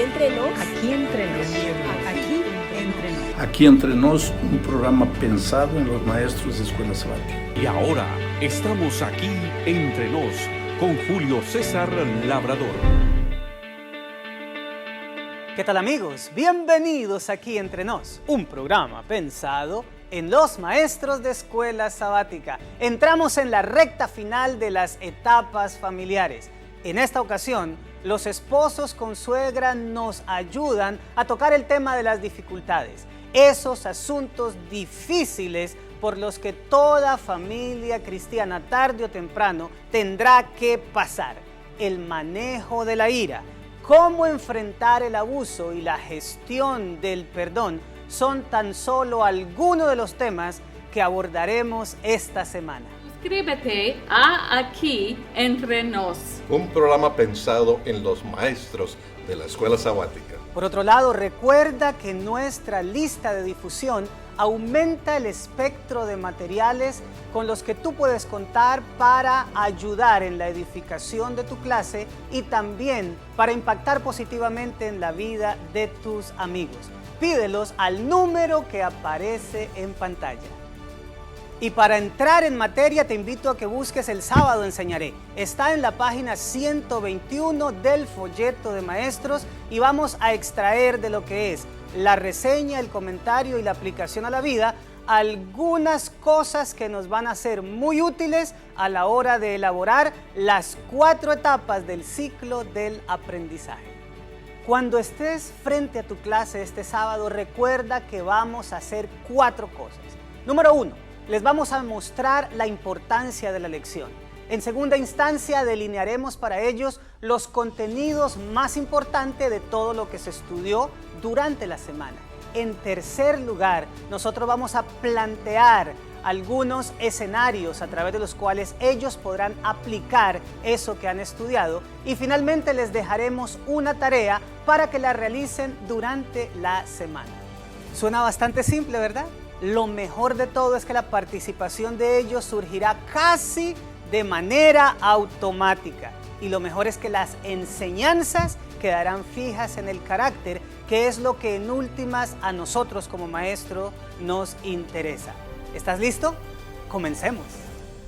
entre nos. Aquí entre nos. Aquí entre nos. Aquí entre nos, un programa pensado en los maestros de Escuela Sabática. Y ahora estamos aquí entre nos con Julio César Labrador. ¿Qué tal, amigos? Bienvenidos aquí entre nos, un programa pensado en los maestros de Escuela Sabática. Entramos en la recta final de las etapas familiares. En esta ocasión, los esposos con suegra nos ayudan a tocar el tema de las dificultades, esos asuntos difíciles por los que toda familia cristiana tarde o temprano tendrá que pasar. El manejo de la ira, cómo enfrentar el abuso y la gestión del perdón son tan solo algunos de los temas que abordaremos esta semana. Suscríbete a Aquí entre nos. Un programa pensado en los maestros de la Escuela Sabática. Por otro lado, recuerda que nuestra lista de difusión aumenta el espectro de materiales con los que tú puedes contar para ayudar en la edificación de tu clase y también para impactar positivamente en la vida de tus amigos. Pídelos al número que aparece en pantalla. Y para entrar en materia te invito a que busques El Sábado Enseñaré. Está en la página 121 del folleto de maestros y vamos a extraer de lo que es la reseña, el comentario y la aplicación a la vida algunas cosas que nos van a ser muy útiles a la hora de elaborar las 4 etapas del ciclo del aprendizaje. Cuando estés frente a tu clase este sábado, recuerda que vamos a hacer 4 cosas. Número 1. Les vamos a mostrar la importancia de la lección. En segunda instancia, delinearemos para ellos los contenidos más importantes de todo lo que se estudió durante la semana. En tercer lugar, nosotros vamos a plantear algunos escenarios a través de los cuales ellos podrán aplicar eso que han estudiado. Y finalmente les dejaremos una tarea para que la realicen durante la semana. Suena bastante simple, ¿verdad? Lo mejor de todo es que la participación de ellos surgirá casi de manera automática. Y lo mejor es que las enseñanzas quedarán fijas en el carácter, que es lo que en últimas a nosotros como maestro nos interesa. ¿Estás listo? Comencemos.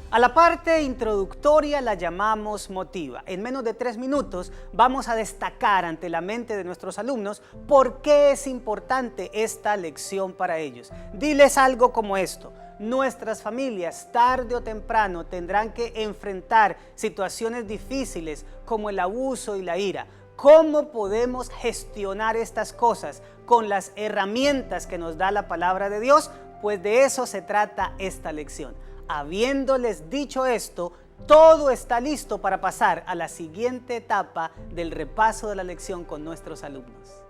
A la parte introductoria la llamamos motiva. En menos de 3 minutos vamos a destacar ante la mente de nuestros alumnos por qué es importante esta lección para ellos. Diles algo como esto: nuestras familias tarde o temprano tendrán que enfrentar situaciones difíciles como el abuso y la ira. ¿Cómo podemos gestionar estas cosas con las herramientas que nos da la palabra de Dios? Pues de eso se trata esta lección. Habiéndoles dicho esto, todo está listo para pasar a la siguiente etapa del repaso de la lección con nuestros alumnos.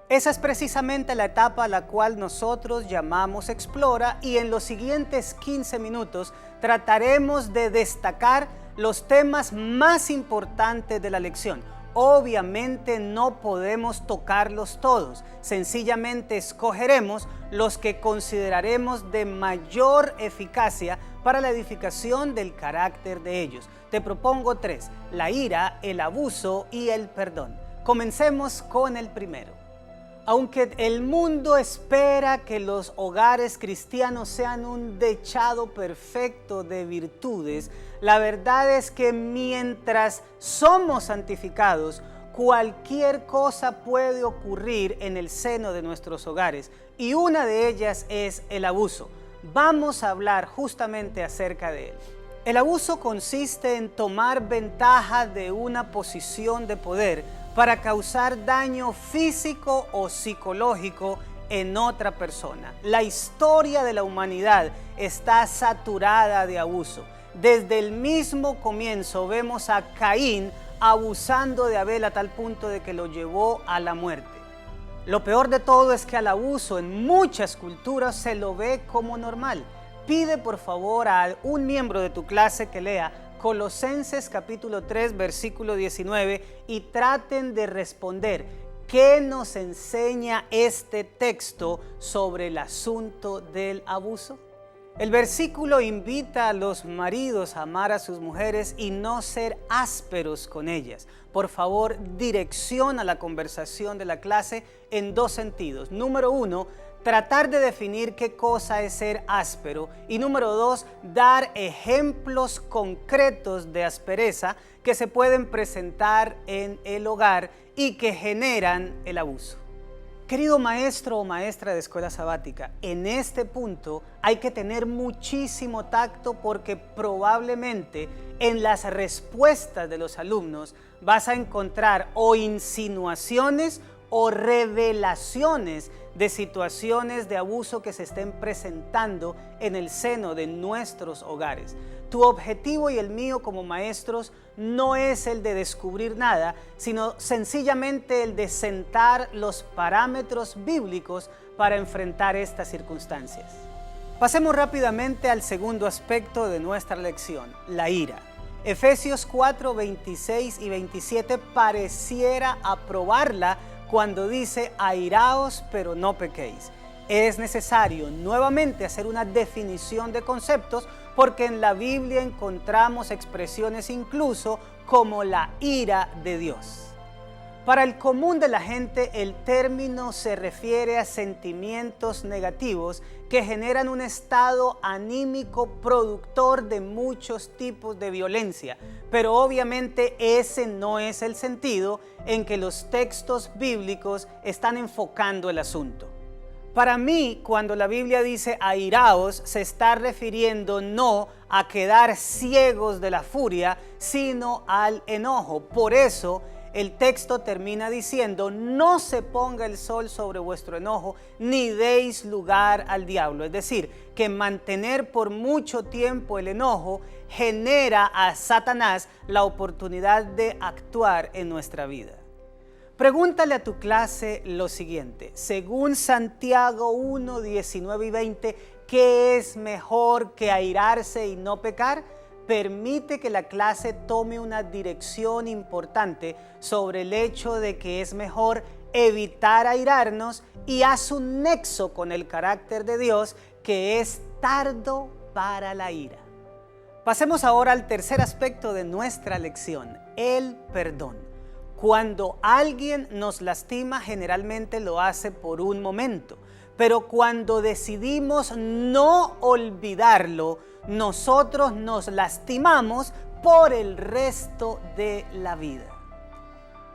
Esa es precisamente la etapa a la cual nosotros llamamos Explora, y en los siguientes 15 minutos trataremos de destacar los temas más importantes de la lección. Obviamente no podemos tocarlos todos, sencillamente escogeremos los que consideraremos de mayor eficacia para la edificación del carácter de ellos. Te propongo 3, la ira, el abuso y el perdón. Comencemos con el primero. Aunque el mundo espera que los hogares cristianos sean un dechado perfecto de virtudes, la verdad es que mientras somos santificados, cualquier cosa puede ocurrir en el seno de nuestros hogares, y una de ellas es el abuso. Vamos a hablar justamente acerca de él. El abuso consiste en tomar ventaja de una posición de poder para causar daño físico o psicológico en otra persona. La historia de la humanidad está saturada de abuso. Desde el mismo comienzo vemos a Caín abusando de Abel a tal punto de que lo llevó a la muerte. Lo peor de todo es que al abuso en muchas culturas se lo ve como normal. Pide por favor a un miembro de tu clase que lea Colosenses capítulo 3 versículo 19 y traten de responder qué nos enseña este texto sobre el asunto del abuso. El versículo invita a los maridos a amar a sus mujeres y no ser ásperos con ellas. Por favor, direcciona la conversación de la clase en dos sentidos. Número uno, tratar de definir qué cosa es ser áspero. Y número dos, dar ejemplos concretos de aspereza que se pueden presentar en el hogar y que generan el abuso. Querido maestro o maestra de escuela sabática, en este punto hay que tener muchísimo tacto porque probablemente en las respuestas de los alumnos vas a encontrar o insinuaciones o revelaciones de situaciones de abuso que se estén presentando en el seno de nuestros hogares. Tu objetivo y el mío como maestros no es el de descubrir nada, sino sencillamente el de sentar los parámetros bíblicos para enfrentar estas circunstancias. Pasemos rápidamente al segundo aspecto de nuestra lección, la ira. Efesios 4, 26 y 27 pareciera aprobarla cuando dice airaos pero no pequéis. Es necesario nuevamente hacer una definición de conceptos porque en la Biblia encontramos expresiones incluso como la ira de Dios. Para el común de la gente, el término se refiere a sentimientos negativos que generan un estado anímico productor de muchos tipos de violencia, pero obviamente ese no es el sentido en que los textos bíblicos están enfocando el asunto. Para mí, cuando la Biblia dice airaos, se está refiriendo no a quedar ciegos de la furia, sino al enojo. Por eso, el texto termina diciendo, no se ponga el sol sobre vuestro enojo, ni deis lugar al diablo. Es decir, que mantener por mucho tiempo el enojo genera a Satanás la oportunidad de actuar en nuestra vida. Pregúntale a tu clase lo siguiente, según Santiago 1, 19 y 20, ¿qué es mejor que airarse y no pecar? Permite que la clase tome una dirección importante sobre el hecho de que es mejor evitar airarnos y haz un nexo con el carácter de Dios que es tardo para la ira. Pasemos ahora al tercer aspecto de nuestra lección, el perdón. Cuando alguien nos lastima, generalmente lo hace por un momento, pero cuando decidimos no olvidarlo, nosotros nos lastimamos por el resto de la vida.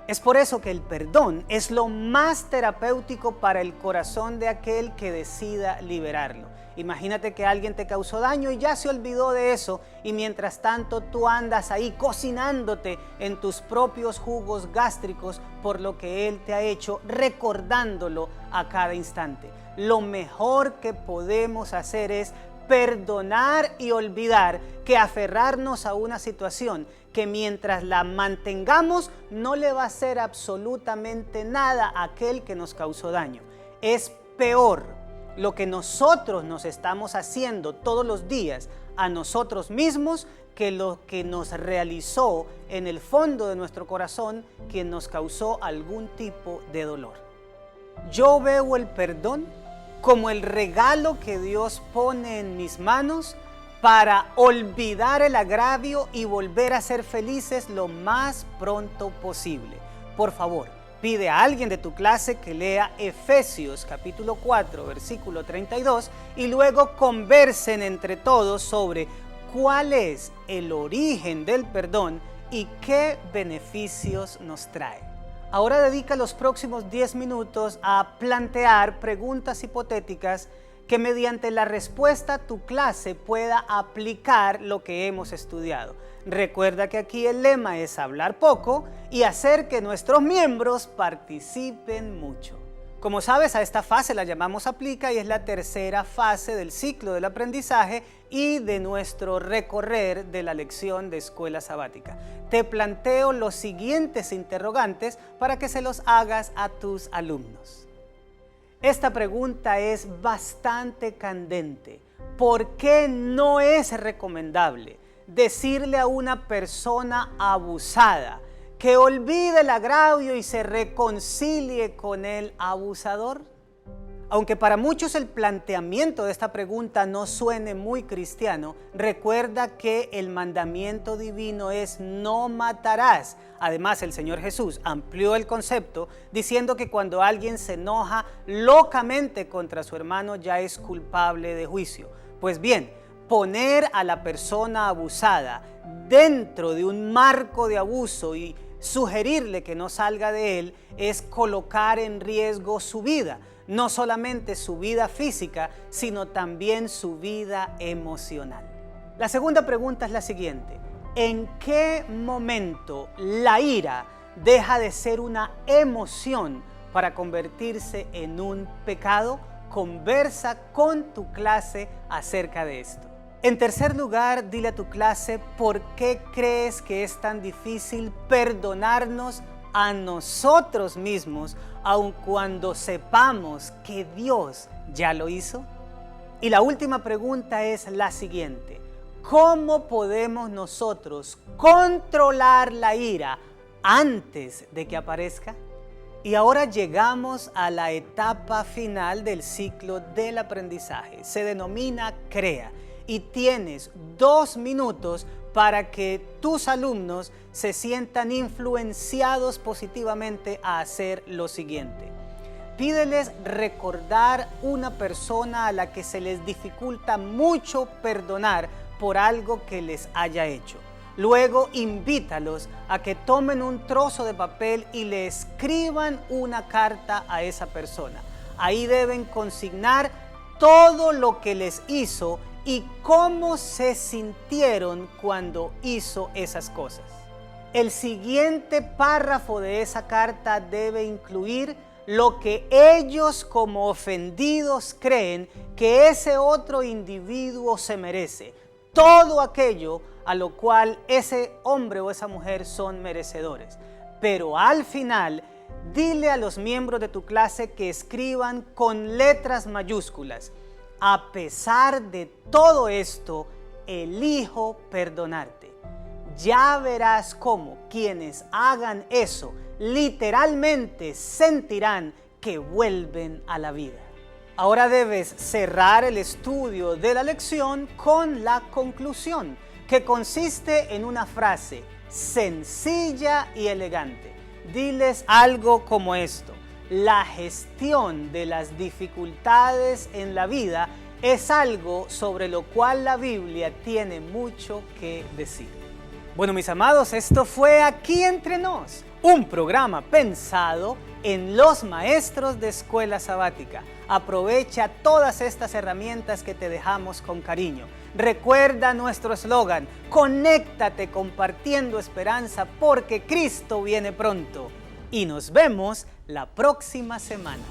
Es por eso que el perdón es lo más terapéutico para el corazón de aquel que decida liberarlo. Imagínate que alguien te causó daño y ya se olvidó de eso y mientras tanto tú andas ahí cocinándote en tus propios jugos gástricos por lo que él te ha hecho, recordándolo a cada instante. Lo mejor que podemos hacer es perdonar y olvidar que aferrarnos a una situación que mientras la mantengamos no le va a hacer absolutamente nada a aquel que nos causó daño. Es peor lo que nosotros nos estamos haciendo todos los días a nosotros mismos que lo que nos realizó en el fondo de nuestro corazón quien nos causó algún tipo de dolor. Yo veo el perdón como el regalo que Dios pone en mis manos para olvidar el agravio y volver a ser felices lo más pronto posible. Por favor, pide a alguien de tu clase que lea Efesios capítulo 4, versículo 32 y luego conversen entre todos sobre cuál es el origen del perdón y qué beneficios nos trae. Ahora dedica los próximos 10 minutos a plantear preguntas hipotéticas que mediante la respuesta tu clase pueda aplicar lo que hemos estudiado. Recuerda que aquí el lema es hablar poco y hacer que nuestros miembros participen mucho. Como sabes, a esta fase la llamamos aplica y es la tercera fase del ciclo del aprendizaje y de nuestro recorrer de la lección de escuela sabática. Te planteo los siguientes interrogantes para que se los hagas a tus alumnos. Esta pregunta es bastante candente. ¿Por qué no es recomendable decirle a una persona abusada que olvide el agravio y se reconcilie con el abusador? Aunque para muchos el planteamiento de esta pregunta no suene muy cristiano, recuerda que el mandamiento divino es no matarás. Además, el Señor Jesús amplió el concepto diciendo que cuando alguien se enoja locamente contra su hermano ya es culpable de juicio. Pues bien, poner a la persona abusada dentro de un marco de abuso y sugerirle que no salga de él es colocar en riesgo su vida. No solamente su vida física, sino también su vida emocional. La segunda pregunta es la siguiente: ¿en qué momento la ira deja de ser una emoción para convertirse en un pecado? Conversa con tu clase acerca de esto. En tercer lugar, dile a tu clase por qué crees que es tan difícil perdonarnos a nosotros mismos, aun cuando sepamos que Dios ya lo hizo. Y la última pregunta es la siguiente: ¿cómo podemos nosotros controlar la ira antes de que aparezca? Y ahora llegamos a la etapa final del ciclo del aprendizaje. Se denomina CREA y tienes 2 minutos para que tus alumnos se sientan influenciados positivamente a hacer lo siguiente. Pídeles recordar una persona a la que se les dificulta mucho perdonar por algo que les haya hecho. Luego invítalos a que tomen un trozo de papel y le escriban una carta a esa persona. Ahí deben consignar todo lo que les hizo y cómo se sintieron cuando hizo esas cosas. El siguiente párrafo de esa carta debe incluir lo que ellos como ofendidos creen que ese otro individuo se merece. Todo aquello a lo cual ese hombre o esa mujer son merecedores. Pero al final, dile a los miembros de tu clase que escriban con letras mayúsculas: a pesar de todo esto, elijo perdonarte. Ya verás cómo quienes hagan eso literalmente sentirán que vuelven a la vida. Ahora debes cerrar el estudio de la lección con la conclusión, que consiste en una frase sencilla y elegante. Diles algo como esto: la gestión de las dificultades en la vida es algo sobre lo cual la Biblia tiene mucho que decir. Bueno, mis amados, esto fue Aquí Entre Nos, un programa pensado en los maestros de escuela sabática. Aprovecha todas estas herramientas que te dejamos con cariño. Recuerda nuestro eslogan: conéctate compartiendo esperanza, porque Cristo viene pronto. Y nos vemos la próxima semana.